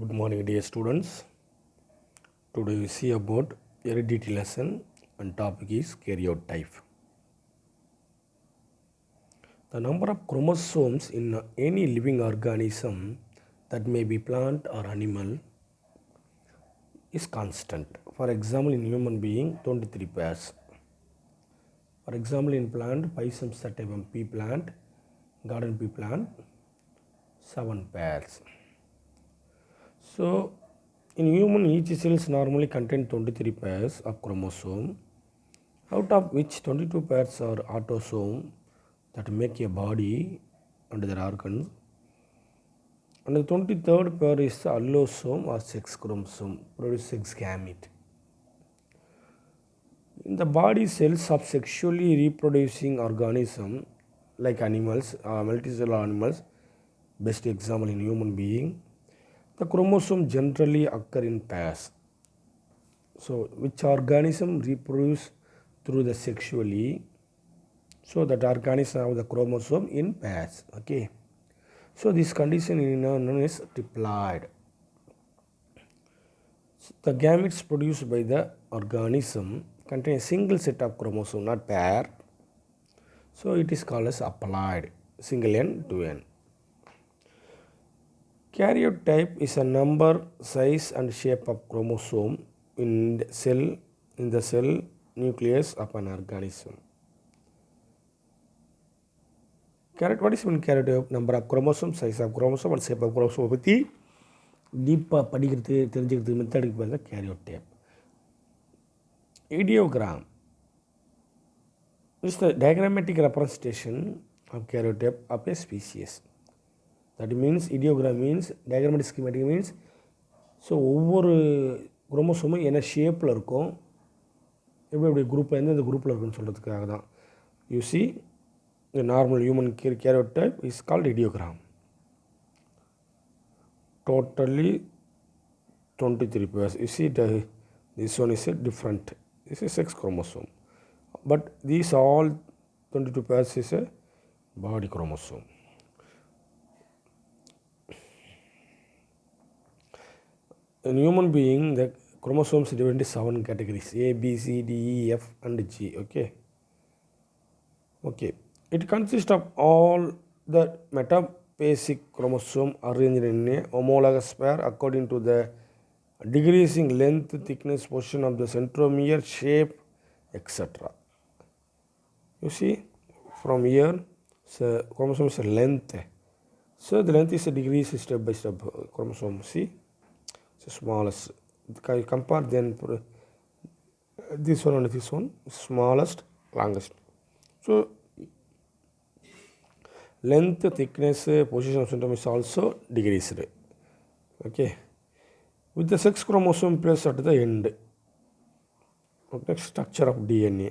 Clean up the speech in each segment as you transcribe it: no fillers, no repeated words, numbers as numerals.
Good morning, dear students. Today we see about heredity lesson and topic is karyotype. The number of chromosomes in any living organism, that may be plant or animal, is constant. For example, in human being, 23 pairs. For example, in plant, Pisum sativum pea plant, garden pea plant, 7 pairs. So, in human, each cells normally contain 23 pairs of chromosome, out of which 22 pairs are autosome that make a body and their organs, and the 23rd pair is the allosome or sex chromosome, produce sex gamete. In the body cells of sexually reproducing organism like animals, multicellular animals, best example in human being, the chromosome generally occur in pairs. So, which organism reproduce through the sexually, so that organism have the chromosome in pairs. Okay. So, this condition is known as triploid. The gametes produced by the organism contain a single set of chromosome, not pair. So, it is called as haploid, single N to N. Karyotype is a number, size and shape of chromosome in the cell nucleus of an organism. What is mean karyotype? Number of chromosome, size of chromosome and shape of chromosome பற்றி டீப்பாக படிக்கிறது தெரிஞ்சுக்கிறதுக்கு மெத்தடுக்கு பேர் தான் karyotype. Ideogram is the diagrammatic representation of karyotype of a species. That means ideogram means diagrammatic schematic means so ஒவ்வொரு குரோமோசோமும் என்ன ஷேப்பில் இருக்கும், எப்படி குரூப்பில் எந்தெந்த குரூப்பில் இருக்குன்னு சொல்கிறதுக்காக தான். You see the normal human karyotype is called ideogram. Totally 23 pairs. You see this one is a different. This is sex chromosome. But these all 22 pairs is a body chromosome. In human being, the chromosomes are divided into 7 categories: A, B, C, D, E, F and G. Okay. It consists of all the metaphasic chromosome arranged in a homologous pair according to the decreasing length, thickness, position of the centromere, shape, etc. You see, from here, so chromosome is a length. So the length is a decrease step by step. Chromosome, see, it's the smallest. Compare then this one and this one, smallest, longest. So length, thickness, position of centromere is also decreased. Okay. With the sex chromosome placed at the end. Okay. Structure of DNA.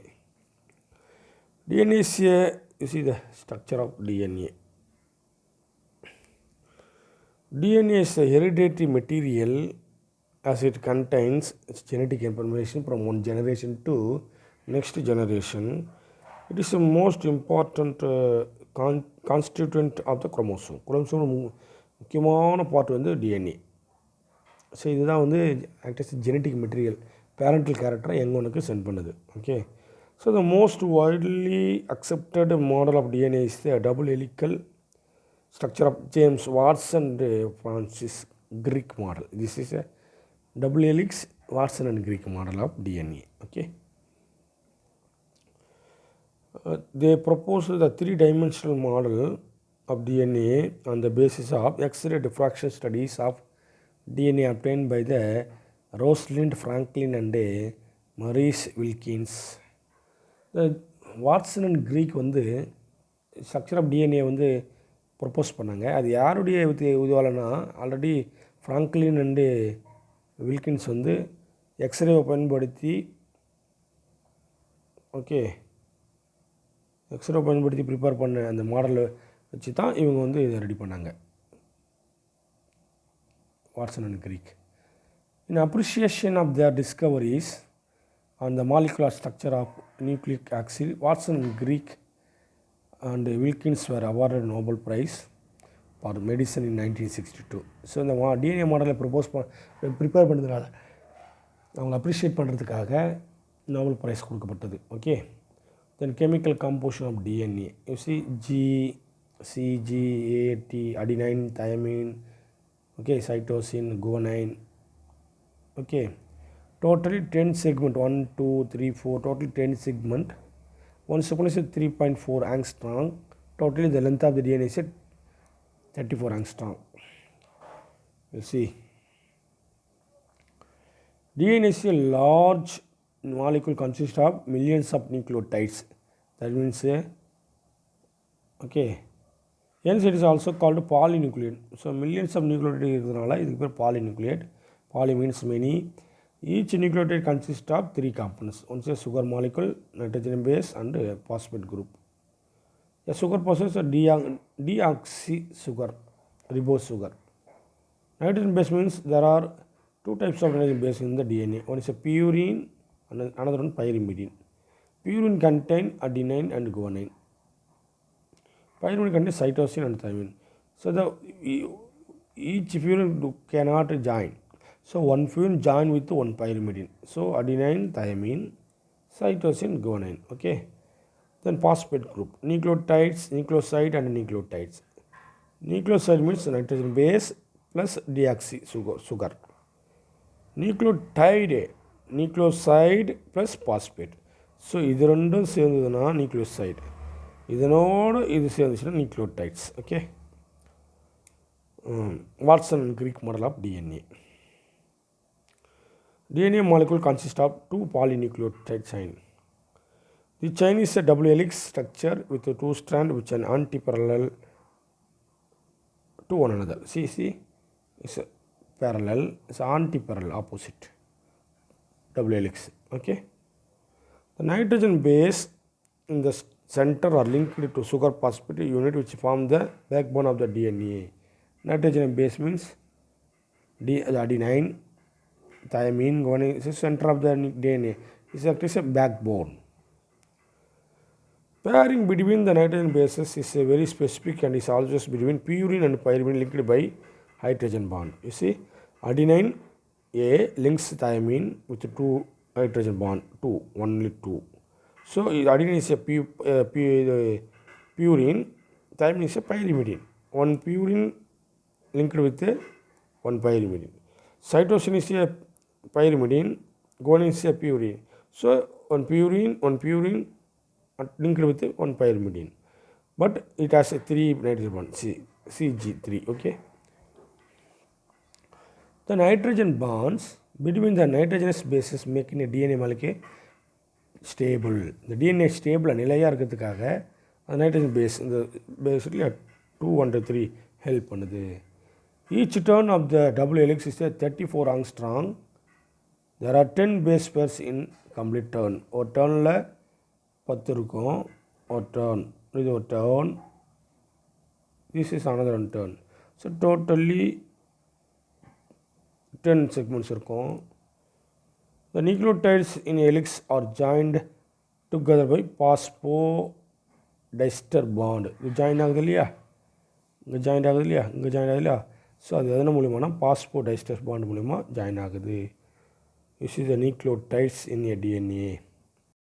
DNA is you see the structure of DNA. DNA is a hereditary material as it contains genetic information from one generation to next generation. It is the most important constituent of the chromosome. Chromosome முக்கியமான part வந்து DNA. So இதுதான் வந்து act as genetic material parental கேரக்டரை எங்கொன்னுக்கு send பண்ணுது. Okay. So the most widely accepted model of DNA is the double helical structure of James Watson and Francis Crick model. This is a double helix Watson and Crick model of DNA. Okay. They proposed the three-dimensional model of DNA on the basis of X-ray diffraction studies of DNA obtained by the Rosalind Franklin and Maurice Wilkins. The Watson and Crick வந்து structure of DNA வந்து propose பண்ணாங்க. அது யாருடைய உதவாலனா already Franklin and Wilkins வந்து எக்ஸ்ரேவை பயன்படுத்தி prepare பண்ண அந்த மாடலை வச்சு தான் இவங்க வந்து இதை ரெடி பண்ணாங்க. Watson and Crick. In appreciation of their discoveries on the molecular structure of nucleic acid, Watson and Crick and Wilkins were awarded Nobel Prize for medicine in 1962. So இந்த டிஎன்ஏ மாடலை ப்ரிப்பேர் பண்ணுறதுனால அவங்க appreciate பண்ணுறதுக்காக Nobel prize கொடுக்கப்பட்டது. Okay, then chemical composition of DNA you see CGAT, adenine, thymine, okay, cytosine, guanine, okay, totally 10 segment, 1 2 3 4, total 10 segment. One sequence is 3.4 angstrom. Totally the length of the DNA is 34 angstrom. You see, DNA is a large molecule consists of millions of nucleotides. That means okay, hence it is also called polynucleate. So millions of nucleotides irukadala idhukku per polynucleate. Poly means many. Each nucleotide consists of 3 components. One is a sugar molecule, nitrogen base and a phosphate group. A sugar possesses a deoxy sugar, ribose sugar. Nitrogen base means there are 2 types of nitrogen base in the DNA. One is a purine and another one pyrimidine. Purine contain adenine and guanine. Pyrimidine contains cytosine and thymine. So each purine cannot join. So one purine join with one pyrimidine. So adenine, thymine, cytosine, guanine. Okay. Then phosphate group, nucleotides, nucleoside and nucleotides. Nucleoside means nitrogen base plus deoxy sugar. Nucleoside plus phosphate. So இது ரெண்டும் சேர்ந்ததுன்னா nucleoside, இதனோடு இது சேர்ந்துச்சுன்னா nucleotides. Okay, Watson and Crick model of DNA. DNA molecule consists of 2 polynucleotide chain. The chain is a double helix structure with 2 strands which are anti-parallel to one another. See, it's a parallel, it's anti-parallel, opposite, double helix. Okay. The nitrogen base in the center are linked to sugar phosphate unit which form the backbone of the DNA. Nitrogen base means adenine, thymine, guanine is the center of the DNA. It is a backbone. Pairing between the nitrogen bases is a very specific and is always between purine and pyrimidine linked by hydrogen bond. You see, adenine A links thymine with 2 hydrogen bond, 2, only 2. So adenine is a purine, thymine is a pyrimidine. One purine linked with one pyrimidine. Cytosine is a pyrimidine, guanine is a purine. So one purine linked with one pyrimidine. But it has a 3 nitrogen bond, CG3. Okay. The nitrogen bonds between the nitrogenous bases making a DNA molecule stable. The DNA stable நிலையாக இருக்கிறதுக்காக அந்த nitrogen base இந்த basically 2 and 3 help பண்ணுது. Each turn of the double helix is a 34 angstrom. There are 10 base pairs in complete turn. ஒரு டர்னில் 10 இருக்கும். ஒரு turn, இது ஒரு turn, this is another one turn. So totally 10 segments இருக்கும். The nucleotides in helix are joined together by phosphodiester bond. இது join ஆகுது இல்லையா, இங்கே ஜாயின் ஆகுது இல்லையா, இங்கே ஜாயின் ஆகுது இல்லையா. ஸோ அது எதன மூலியமானா phosphodiester bond மூலிமா ஜாயின் ஆகுது. This is the nucleotides in a DNA.